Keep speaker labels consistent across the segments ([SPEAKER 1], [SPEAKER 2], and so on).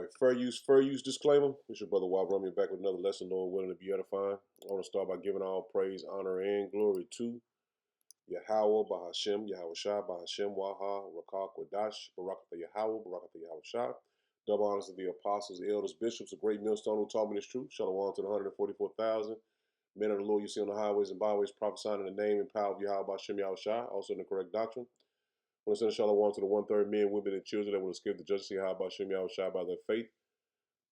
[SPEAKER 1] right, fair use disclaimer. It's your brother Rob Romeo back with another lesson, Lord willing to be edifying. I want to start by giving all praise, honor, and glory to Yahweh, Bahashem, Yahweh Shah, Bahashem, Waha, Rakak, Wadash, Barakatha Yahweh, Barakatha Yahweh Shah. Double honors to the apostles, elders, bishops, a great millstone who taught me this truth. Shalom to the 144,000 men of the Lord you see on the highways and byways, prophesying in the name and power of Yahweh, Bahashem, Yahweh Shah, also in the correct doctrine. I want to send shalom to the 1/3 men, women, and children that will escape the justice of Yahweh, Bahashem, Yahweh Shah by their faith.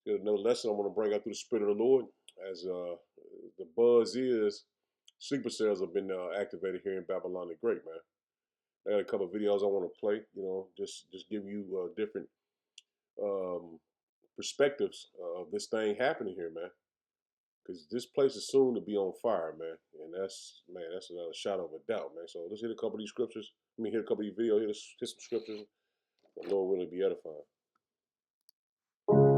[SPEAKER 1] There's another lesson I want to bring out through the Spirit of the Lord. As the buzz is, sleeper cells have been activated here in Babylon the Great, man. I got a couple of videos I want to play, just give you different perspectives of this thing happening here, man. Because this place is soon to be on fire, man. And that's another shadow of a doubt, man. So let's hit a couple of these scriptures. Hit a couple of these videos, hit some scriptures. The Lord will be edifying.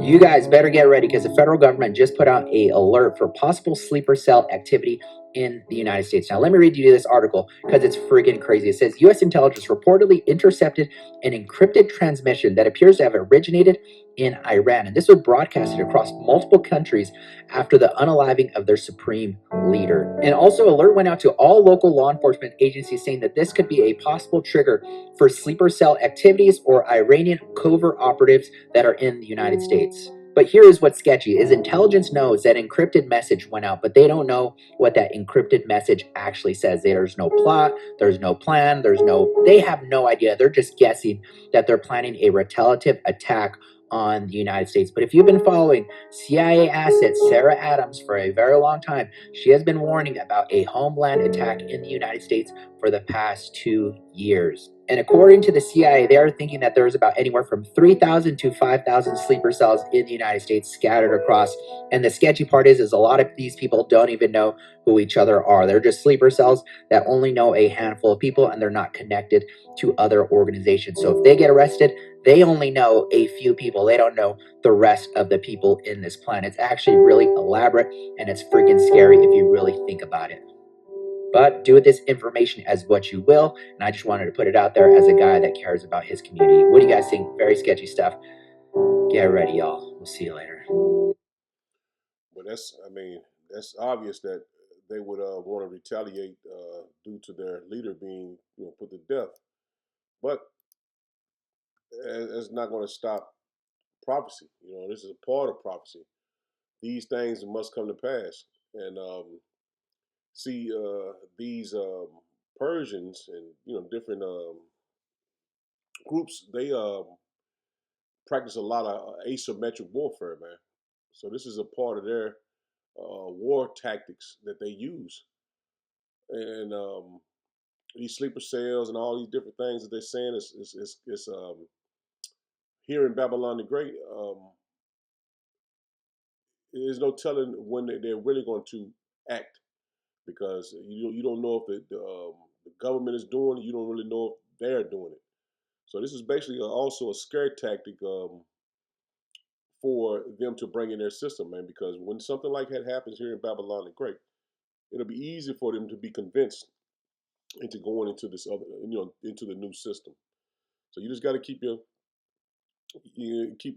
[SPEAKER 2] You guys better get ready because the federal government just put out an alert for possible sleeper cell activity in the United States. Now, let me read you this article because it's freaking crazy. It says U.S. intelligence reportedly intercepted an encrypted transmission that appears to have originated in Iran. And this was broadcasted across multiple countries after the unaliving of their supreme leader. And also, alert went out to all local law enforcement agencies saying that this could be a possible trigger for sleeper cell activities or Iranian covert operatives that are in the United States. But here is what's sketchy, is intelligence knows that encrypted message went out, but they don't know what that encrypted message actually says. There's no plot, there's no plan, they have no idea. They're just guessing that they're planning a retaliative attack on the United States. But if you've been following CIA asset Sarah Adams for a very long time, she has been warning about a homeland attack in the United States for the past 2 years. And according to the CIA, they are thinking that there's about anywhere from 3,000 to 5,000 sleeper cells in the United States scattered across. And the sketchy part is a lot of these people don't even know who each other are. They're just sleeper cells that only know a handful of people and they're not connected to other organizations. So if they get arrested, they only know a few people. They don't know the rest of the people in this plan. It's actually really elaborate and it's freaking scary if you really think about it. But do with this information as what you will. And I just wanted to put it out there as a guy that cares about his community. What do you guys think? Very sketchy stuff. Get ready, y'all. We'll see you later.
[SPEAKER 1] But that's obvious that they would want to retaliate due to their leader being put to death. But it's not going to stop prophecy. This is a part of prophecy. These things must come to pass. And see, these Persians and different groups, they practice a lot of asymmetric warfare, man. So this is a part of their war tactics that they use. And these sleeper cells and all these different things that they're saying is here in Babylon the Great. There's no telling when they're really going to act, because you don't know if the government is doing it. You don't really know if they're doing it. So this is basically also a scare tactic for them to bring in their system, man. Because when something like that happens here in Babylon the Great, it'll be easy for them to be convinced into going into this other, into the new system. So you just got to keep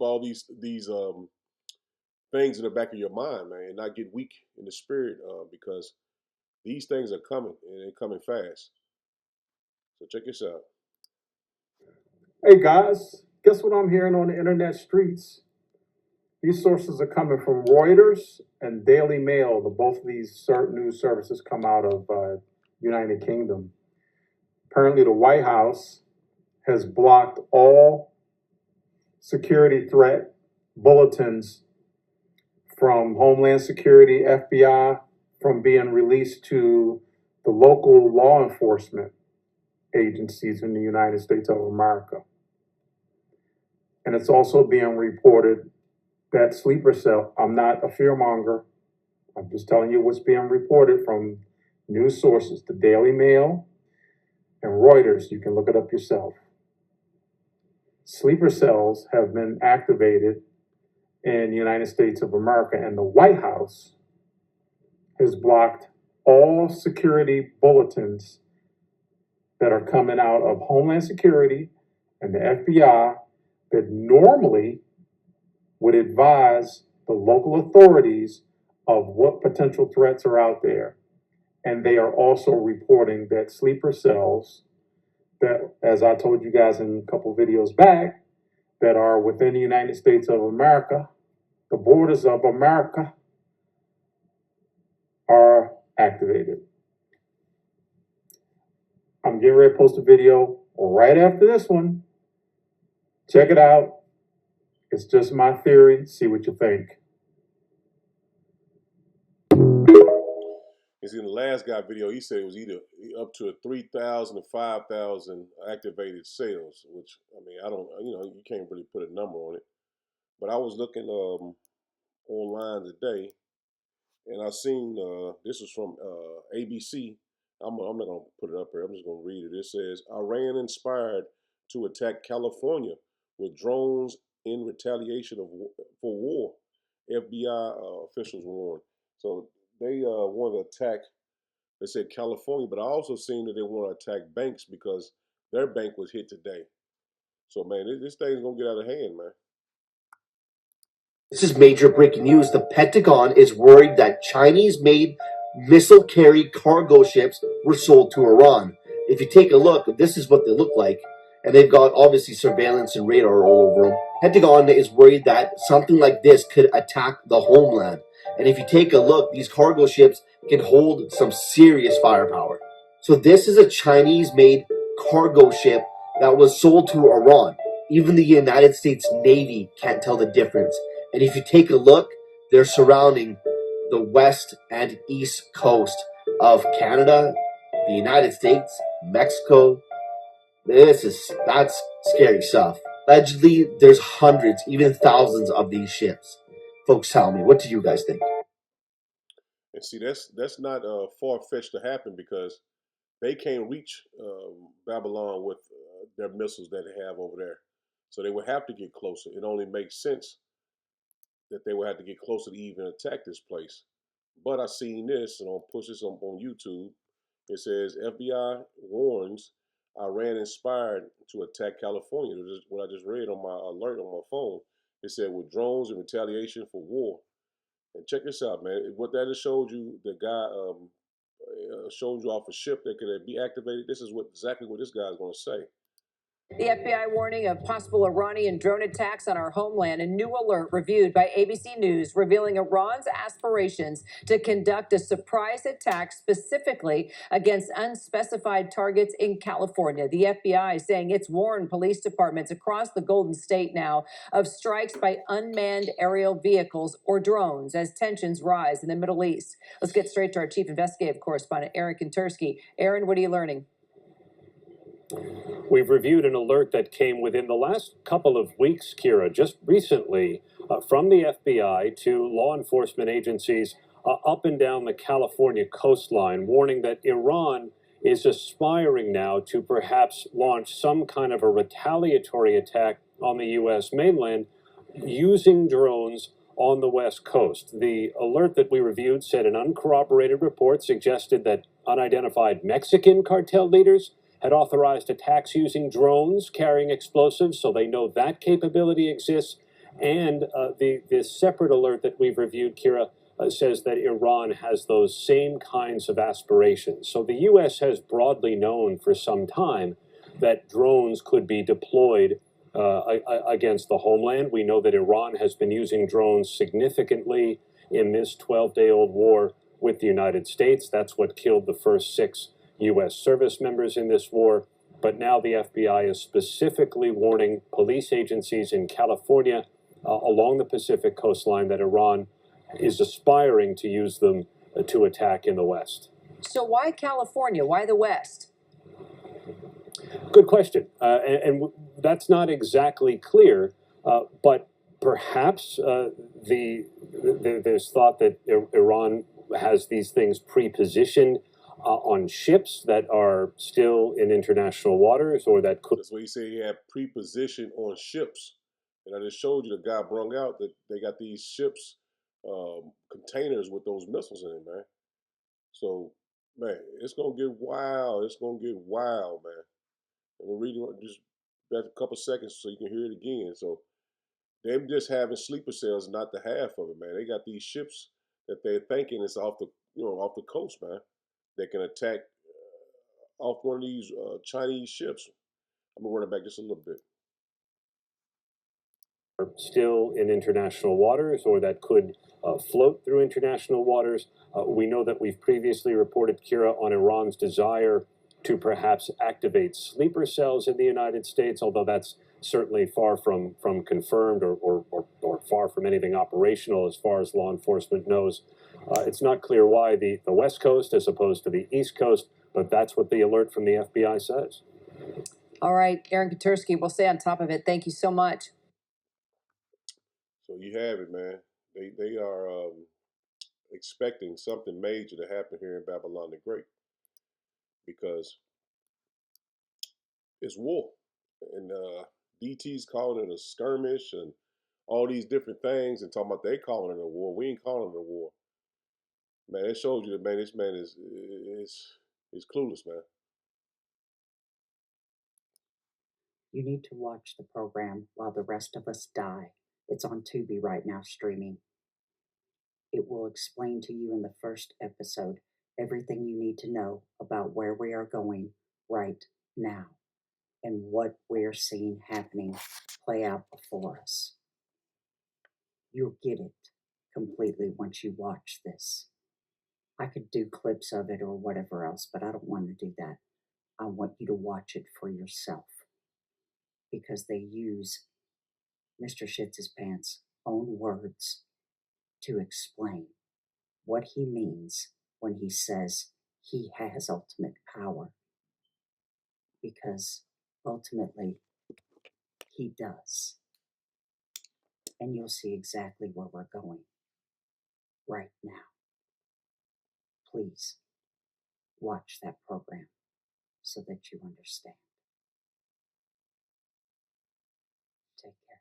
[SPEAKER 1] all these things in the back of your mind, man, and not get weak in the spirit, because these things are coming and they're coming fast. So check this out.
[SPEAKER 3] Hey guys, guess what I'm hearing on the internet streets? These sources are coming from Reuters and Daily Mail. Both of these news services come out of United Kingdom. Apparently the White House has blocked all security threat bulletins from Homeland Security, FBI, from being released to the local law enforcement agencies in the United States of America. And it's also being reported that sleeper cell, I'm not a fearmonger, I'm just telling you what's being reported from news sources, the Daily Mail and Reuters. You can look it up yourself. Sleeper cells have been activated in the United States of America, and the White House has blocked all security bulletins that are coming out of Homeland Security and the FBI that normally would advise the local authorities of what potential threats are out there. And they are also reporting that sleeper cells that, as I told you guys in a couple videos back, that are within the United States of America, the borders of America, are activated. I'm getting ready to post a video right after this one. Check it out. It's just my theory. See what you think.
[SPEAKER 1] You see, in the last guy video, he said it was either up to 3,000 to 5,000 activated cells, which, I mean, I don't, you can't really put a number on it. But I was looking online today, and I seen, this was from ABC. I'm not going to put it up here. I'm just going to read it. It says, Iran inspired to attack California with drones in retaliation for war. FBI officials warned. So they want to attack, they said California, but I also seen that they want to attack banks because their bank was hit today. So, man, this thing's going to get out of hand, man.
[SPEAKER 4] This is major breaking news. The Pentagon is worried that Chinese-made missile-carried cargo ships were sold to Iran. If you take a look, this is what they look like. And they've got, obviously, surveillance and radar all over them. Pentagon is worried that something like this could attack the homeland. And if you take a look, these cargo ships can hold some serious firepower. So this is a Chinese-made cargo ship that was sold to Iran. Even the United States Navy can't tell the difference. And if you take a look, they're surrounding the west and east coast of Canada, the United States, Mexico. That's scary stuff. Allegedly, there's hundreds, even thousands of these ships. Folks, tell me, what do you guys think?
[SPEAKER 1] And see, that's not far-fetched to happen because they can't reach Babylon with their missiles that they have over there. So they would have to get closer. It only makes sense that they would have to get closer to even attack this place. But I seen this, and I'll push this on YouTube. It says FBI warns Iran inspired to attack California. This is what I just read on my alert on my phone. It said with drones in retaliation for war. And check this out, man. What that just showed you, the guy showed you off a ship that could be activated. This is exactly what this guy's going to say.
[SPEAKER 5] The FBI warning of possible Iranian drone attacks on our homeland. A new alert reviewed by ABC News revealing Iran's aspirations to conduct a surprise attack specifically against unspecified targets in California. The FBI saying it's warned police departments across the Golden State now of strikes by unmanned aerial vehicles or drones as tensions rise in the Middle East. Let's get straight to our chief investigative correspondent, Aaron Kontursky. Aaron, what are you learning?
[SPEAKER 6] We've reviewed an alert that came within the last couple of weeks, Kira, just recently, from the FBI to law enforcement agencies up and down the California coastline, warning that Iran is aspiring now to perhaps launch some kind of a retaliatory attack on the U.S. mainland using drones on the West Coast. The alert that we reviewed said an uncorroborated report suggested that unidentified Mexican cartel leaders had authorized attacks using drones carrying explosives, so they know that capability exists. And the separate alert that we've reviewed, Kira, says that Iran has those same kinds of aspirations. So the U.S. has broadly known for some time that drones could be deployed against the homeland. We know that Iran has been using drones significantly in this 12-day-old war with the United States. That's what killed the first 6 U.S. service members in this war. But now the FBI is specifically warning police agencies in California along the Pacific coastline that Iran is aspiring to use them to attack in the West.
[SPEAKER 5] So why California? Why the West?
[SPEAKER 6] Good question. And that's not exactly clear, but perhaps there's thought that Iran has these things pre-positioned on ships that are still in international waters, or that could.
[SPEAKER 1] That's what he said. He had pre-positioned on ships, and I just showed you the guy brung out that they got these ships, containers with those missiles in it, man. So, man, it's gonna get wild. It's gonna get wild, man. And we're reading just back a couple seconds so you can hear it again. So, Them just having sleeper cells, not the half of it, man. They got these ships that they're thinking is off the off the coast, man. They can attack off one of these Chinese ships. I'm gonna run it back just a little bit.
[SPEAKER 6] Still in international waters or that could float through international waters. We know that we've previously reported, Kira, on Iran's desire to perhaps activate sleeper cells in the United States, although that's certainly far from confirmed or far from anything operational as far as law enforcement knows. It's not clear why the West Coast as opposed to the East Coast, but that's what the alert from the FBI says.
[SPEAKER 5] All right, Aaron Katursky, we'll stay on top of it. Thank you so much.
[SPEAKER 1] So you have it, man. They are expecting something major to happen here in Babylon the Great because it's war, and DT's calling it a skirmish and all these different things, and talking about they calling it a war. We ain't calling it a war, man. It shows you that, man. This man is clueless, man.
[SPEAKER 7] You need to watch the program While the Rest of Us Die. It's on Tubi right now streaming. It will explain to you in the first episode everything you need to know about where we are going right now and what we're seeing happening play out before us. You'll get it completely once you watch this. I could do clips of it or whatever else, but I don't want to do that. I want you to watch it for yourself because they use Mr. Shits-His-Pants' own words to explain what he means when he says he has ultimate power. Because ultimately, he does. And you'll see exactly where we're going right now. Please watch that program so that you understand. Take care.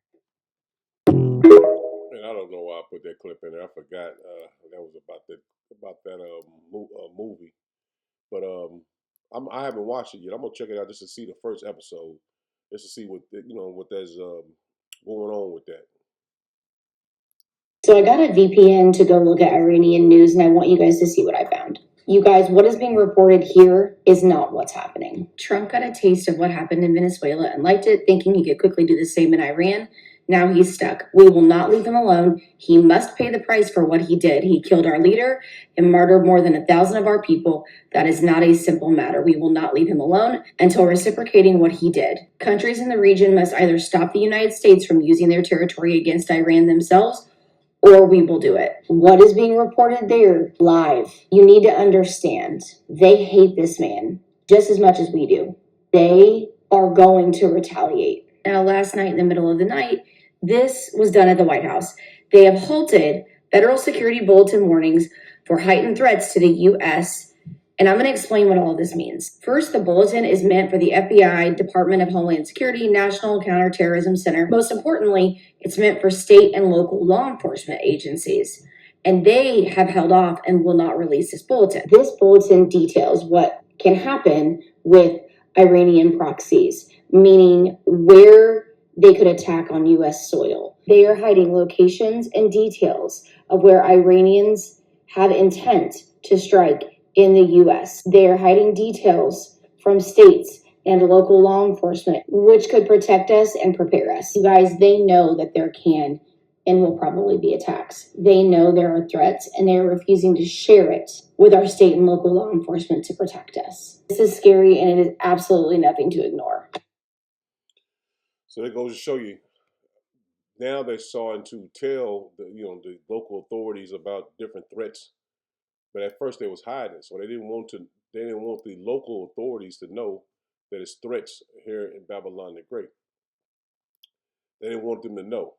[SPEAKER 1] And I don't know why I put that clip in there. I forgot that was about that movie. But I haven't watched it yet. I'm gonna check it out just to see the first episode, just to see what what there's going on with that.
[SPEAKER 8] So I got a VPN to go look at Iranian news, and I want you guys to see what I found. You guys, what is being reported here is not what's happening. Trump got a taste of what happened in Venezuela and liked it, thinking he could quickly do the same in Iran. Now he's stuck. We will not leave him alone. He must pay the price for what he did. He killed our leader and murdered more than 1,000 of our people. That is not a simple matter. We will not leave him alone until reciprocating what he did. Countries in the region must either stop the United States from using their territory against Iran themselves, or we will do it. What is being reported there live? You need to understand, they hate this man just as much as we do. They are going to retaliate. Now, last night in the middle of the night, this was done at the White House. They have halted federal security bulletin warnings for heightened threats to the U.S., and I'm going to explain what all of this means. First, the bulletin is meant for the FBI, Department of Homeland Security, National Counterterrorism Center. Most importantly, it's meant for state and local law enforcement agencies. And they have held off and will not release this bulletin. This bulletin details what can happen with Iranian proxies, meaning where they could attack on U.S. soil. They are hiding locations and details of where Iranians have intent to strike in the U.S. They are hiding details from states and local law enforcement, which could protect us and prepare us. You guys, they know that there can and will probably be attacks. They know there are threats, and they are refusing to share it with our state and local law enforcement to protect us. This is scary, and it is absolutely nothing to ignore.
[SPEAKER 1] So it goes to show you. Now they're starting to tell the local authorities about different threats, but at first they was hiding, so they didn't want the local authorities to know that it's threats here in Babylon the Great. They didn't want them to know.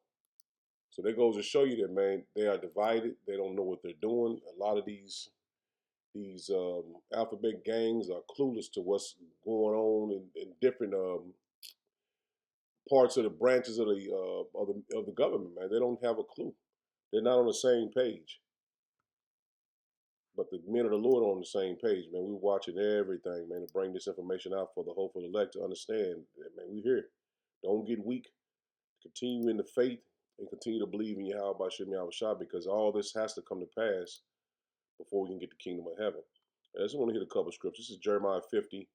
[SPEAKER 1] So that goes to show you that, man, they are divided. They don't know what they're doing. A lot of these alphabet gangs are clueless to what's going on in different parts of the branches of the government, man. They don't have a clue. They're not on the same page. But the men of the Lord are on the same page, man. We're watching everything, man, to bring this information out for the hopeful elect to understand that, man, we're here. Don't get weak. Continue in the faith and continue to believe in Yahweh Bashem Yahweh Shah, because all this has to come to pass before we can get the kingdom of heaven. I just want to hit a couple of scriptures. This is Jeremiah 50.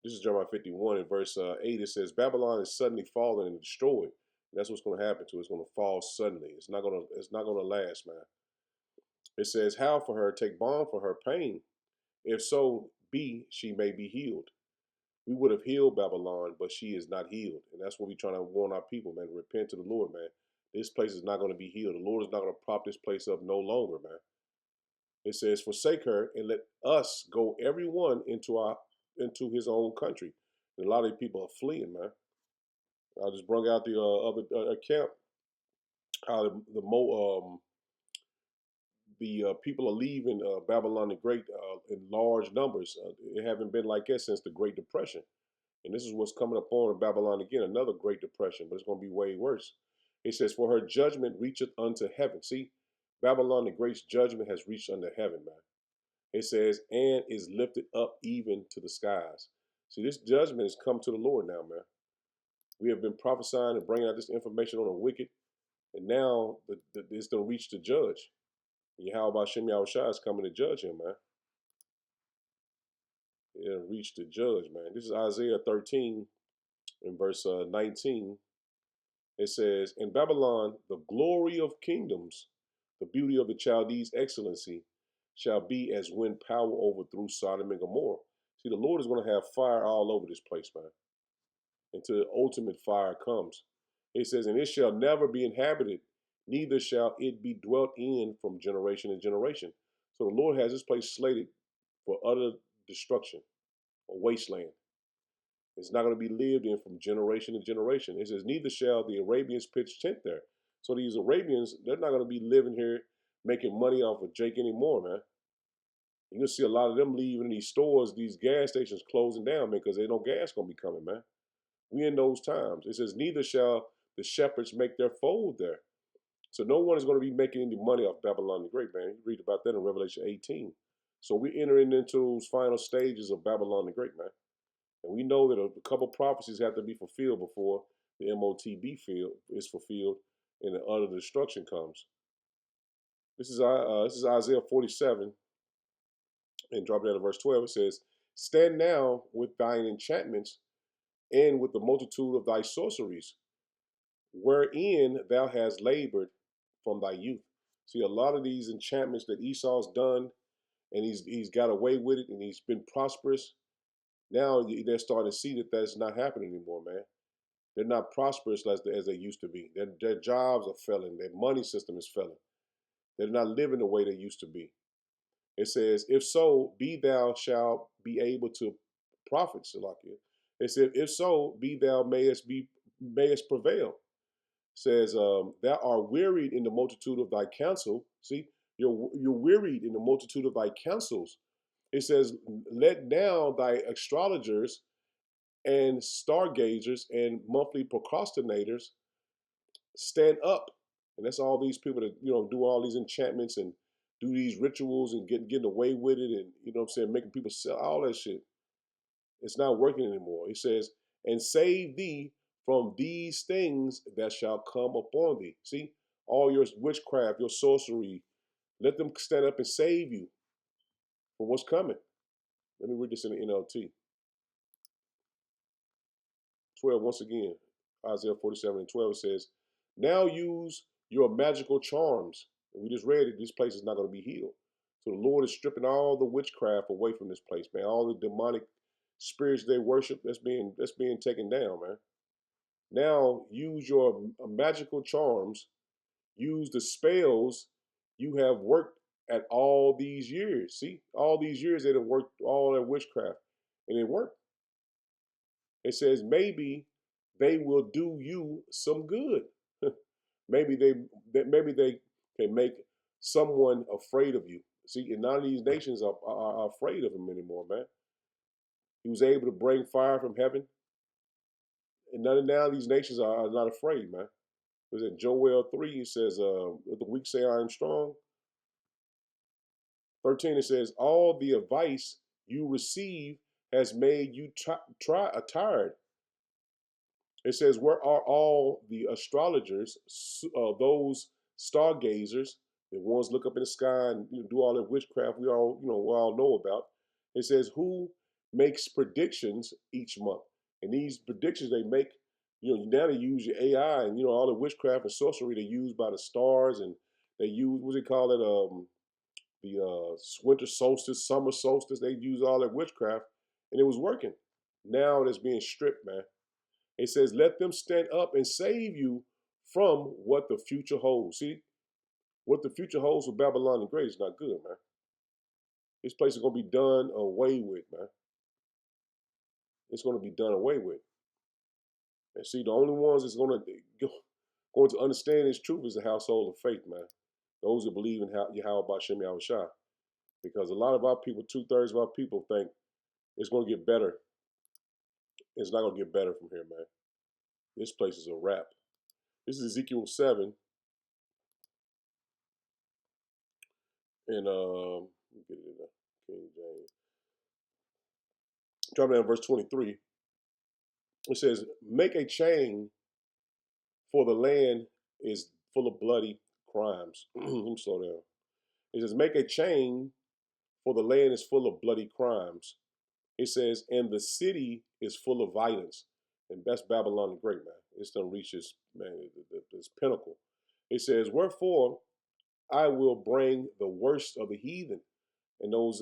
[SPEAKER 1] This is Jeremiah 51 in verse 8. It says, Babylon is suddenly fallen and destroyed. And that's what's going to happen to it. It's going to fall suddenly. It's not going to last, man. It says, how for her, take balm for her pain. If so be, she may be healed. We would have healed Babylon, but she is not healed. And that's what we're trying to warn our people, man. Repent to the Lord, man. This place is not going to be healed. The Lord is not going to prop this place up no longer, man. It says, forsake her and let us go everyone into his own country. And a lot of people are fleeing, man. I just brought out the other account how the people are leaving Babylon the Great in large numbers. It haven't been like that since the Great Depression. And this is what's coming upon Babylon again, another Great Depression, but it's going to be way worse. It says, for her judgment reacheth unto heaven. See, Babylon the Great's judgment has reached unto heaven, man. It says, and is lifted up even to the skies. See, this judgment has come to the Lord now, man. We have been prophesying and bringing out this information on the wicked, and now it's going to reach the judge. Yahweh Shem Yahushua is coming to judge him, man. It'll reach the judge, man. This is Isaiah 13 in verse 19. It says, in Babylon, the glory of kingdoms, the beauty of the Chaldees' excellency, shall be as when power overthrew Sodom and Gomorrah. See, the Lord is going to have fire all over this place, man, until the ultimate fire comes. It says, and it shall never be inhabited, neither shall it be dwelt in from generation to generation. So the Lord has this place slated for utter destruction, a wasteland. It's not going to be lived in from generation to generation. It says, neither shall the Arabians pitch tent there. So these Arabians, they're not going to be living here making money off of Jake anymore, man. You're going to see a lot of them leaving these stores, these gas stations closing down, man, because ain't no gas going to be coming, man. We in those times. It says, neither shall the shepherds make their fold there. So no one is going to be making any money off Babylon the Great, man. You read about that in Revelation 18. So we're entering into those final stages of Babylon the Great, man. And we know that a couple prophecies have to be fulfilled before the MOTB is fulfilled and the utter destruction comes. This is Isaiah 47, and drop down to verse 12. It says, stand now with thine enchantments and with the multitude of thy sorceries, wherein thou hast labored from thy youth. See, a lot of these enchantments that Esau's done, and he's got away with it, and he's been prosperous. Now they're starting to see that that's not happening anymore, man. They're not prosperous as they used to be. Their jobs are failing. Their money system is failing. They're not living the way they used to be. It says, if so, be thou shalt be able to profit, Salakia. It said, if so, be thou mayest prevail. It says, thou art wearied in the multitude of thy counsel. See, you're wearied in the multitude of thy counsels. It says, let now thy astrologers and stargazers and monthly procrastinators stand up. And that's all these people that, do all these enchantments and do these rituals and getting away with it, and, you know what I'm saying, making people sell all that shit. It's not working anymore. He says, and save thee from these things that shall come upon thee. See, all your witchcraft, your sorcery, let them stand up and save you from what's coming. Let me read this in the NLT. 12, once again, Isaiah 47 and 12 says, now use your magical charms. And we just read it, this place is not going to be healed. So the Lord is stripping all the witchcraft away from this place, man. All the demonic spirits they worship, that's being taken down, man. Now use your magical charms, use the spells you have worked at all these years. See, all these years they have worked all that witchcraft, and it worked. It says maybe they will do you some good. maybe they can make someone afraid of you. See, and none of these nations are afraid of him anymore, man. He was able to bring fire from heaven, and none of now these nations are not afraid, man. Was it Joel 3? It says, the weak say I am strong. 13, it says, all the advice you receive has made you tired. It says, where are all the astrologers, those stargazers, the ones look up in the sky and do all that witchcraft we all know about? It says, who makes predictions each month? And these predictions they make, now they use your AI and all the witchcraft and sorcery they use by the stars, and they use what do they call it? The winter solstice, summer solstice. They use all that witchcraft, and it was working. Now it's being stripped, man. It says, let them stand up and save you from what the future holds. See, what the future holds for Babylon the Great is not good, man. This place is going to be done away with, man. It's going to be done away with. And see, the only ones that's going to understand this truth is the household of faith, man. Those that believe in Yahweh Bashem Yahushua. Because a lot of our people, 2/3 of our people think it's going to get better. It's not going to get better from here, man. This place is a wrap. This is Ezekiel 7. And get it in the King James. Drop down verse 23. It says, make a chain, for the land is full of bloody crimes. Let me slow down. It says, make a chain, for the land is full of bloody crimes. It says, and the city is full of violence. And that's Babylon the Great, man. It's done reaches, man, this pinnacle. It says, wherefore I will bring the worst of the heathen. And those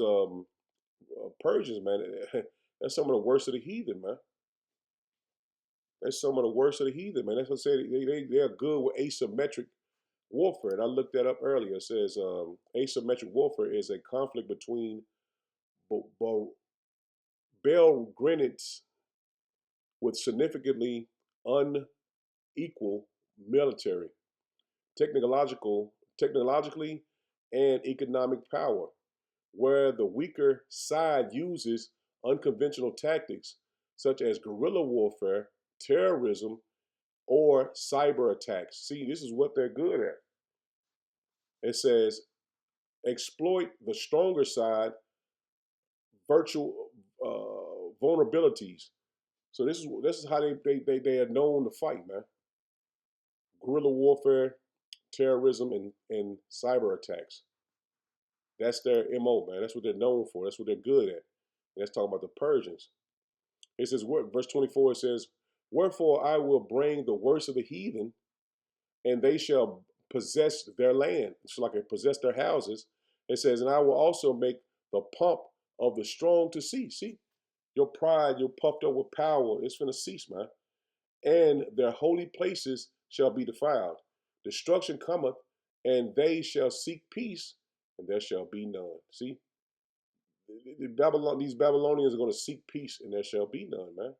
[SPEAKER 1] Persians, man, that's some of the worst of the heathen, man. That's some of the worst of the heathen, man. That's what I said. They're good with asymmetric warfare. And I looked that up earlier. It says asymmetric warfare is a conflict between belligerents with significantly unequal military, technologically, and economic power, where the weaker side uses unconventional tactics such as guerrilla warfare, terrorism, or cyber attacks. See, this is what they're good at. It says, exploit the stronger side virtual vulnerabilities. So this is how they are known to fight, man. Guerrilla warfare, terrorism, and cyber attacks. That's their MO, man. That's what they're known for. That's what they're good at. And let's talk about the Persians. It says, verse 24, it says, wherefore I will bring the worst of the heathen, and they shall possess their land. It's like they possess their houses. It says, and I will also make the pomp of the strong to cease. See, your pride, you're puffed up with power, it's going to cease, man. And their holy places shall be defiled. Destruction cometh, and they shall seek peace, and there shall be none. See, these Babylonians are going to seek peace, and there shall be none, man.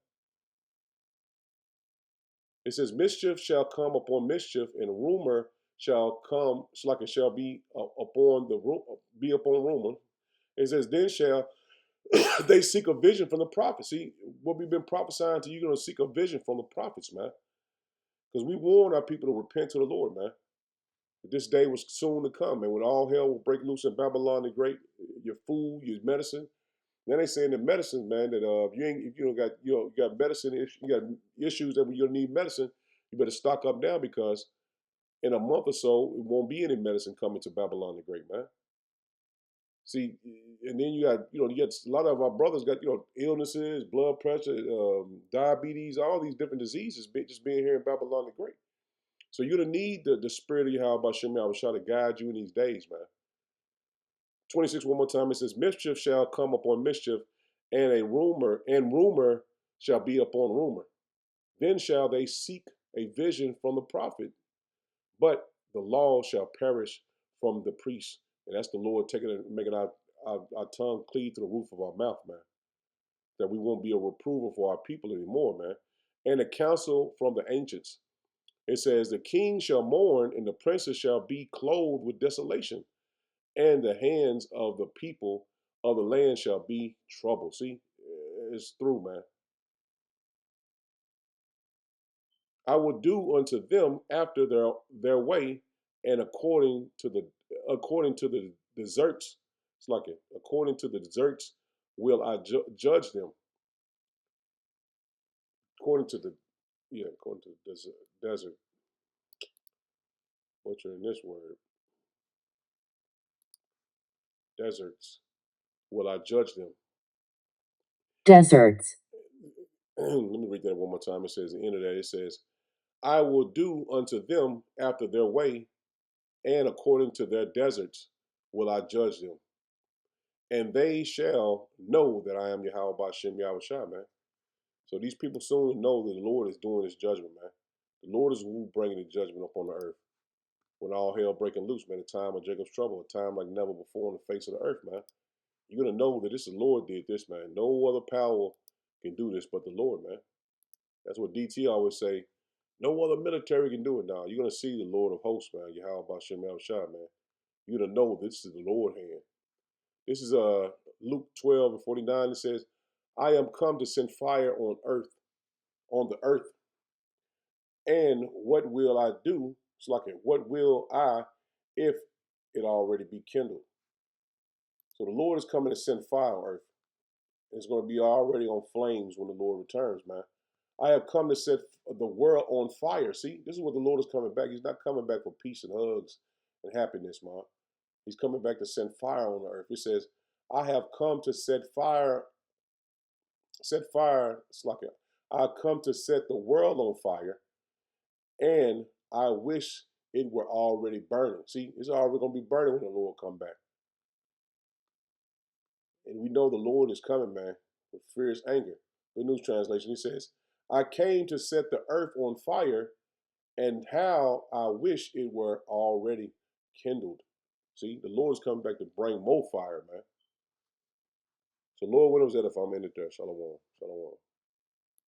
[SPEAKER 1] It says, mischief shall come upon mischief, and rumor shall come, like it shall be upon rumor. It says, then shall they seek a vision from the prophets. See, what we've been prophesying to you, you're going to seek a vision from the prophets, man. Because we warn our people to repent to the Lord, man. This day was soon to come, and when all hell will break loose in Babylon the Great, your food, your medicine. Then they saying the medicine, man, that if you don't got medicine, you got issues that you're gonna need medicine, you better stock up now, because in a month or so it won't be any medicine coming to Babylon the Great, man. See, and then you got a lot of our brothers got illnesses, blood pressure, diabetes, all these different diseases just being here in Babylon the Great. So you're gonna need the spirit of Yahweh Shem Yahushua to guide you in these days, man. 26, one more time, it says, mischief shall come upon mischief, and rumor shall be upon rumor. Then shall they seek a vision from the prophet, but the law shall perish from the priest. And that's the Lord taking it, making our tongue cleave to the roof of our mouth, man. That we won't be a reprover for our people anymore, man. And a counsel from the ancients. It says, the king shall mourn, and the princes shall be clothed with desolation, and the hands of the people of the land shall be troubled. See, it's through, man. I will do unto them after their way, and according to the deserts. It's like it. According to the deserts will I judge them. According to the Yeah, according to the desert. Butchering this word. Deserts. Will I judge them?
[SPEAKER 5] Deserts.
[SPEAKER 1] Let me read that one more time. It says, at the end of that, it says, I will do unto them after their way, and according to their deserts will I judge them. And they shall know that I am Yahweh Bashem Yahweh Shai, man. So these people soon know that the Lord is doing his judgment, man. The Lord is who bringing the judgment upon the earth. When all hell breaking loose, man, a time of Jacob's trouble, a time like never before on the face of the earth, man. You're going to know that this is the Lord did this, man. No other power can do this but the Lord, man. That's what DT always say. No other military can do it now. You're going to see the Lord of hosts, man. Yahweh Bashem Yahweh Shai, man. You're going to know this is the Lord hand. This is Luke 12:49. It says, I am come to send fire on the earth. And what will I do? It's like, what will I if it already be kindled? So the Lord is coming to send fire on earth. It's going to be already on flames when the Lord returns, man. I have come to set the world on fire. See, this is what the Lord is coming back. He's not coming back for peace and hugs and happiness, man. He's coming back to send fire on the earth. It says, I have come to set fire, it's like I come to set the world on fire, and I wish it were already burning. See, it's already going to be burning when the Lord come back. And we know the Lord is coming, man, with fierce anger. The New Translation, he says, I came to set the earth on fire, and how I wish it were already kindled. See, the Lord is coming back to bring more fire, man. So Lord, what was that if I'm in it there? Shalom. Shalom.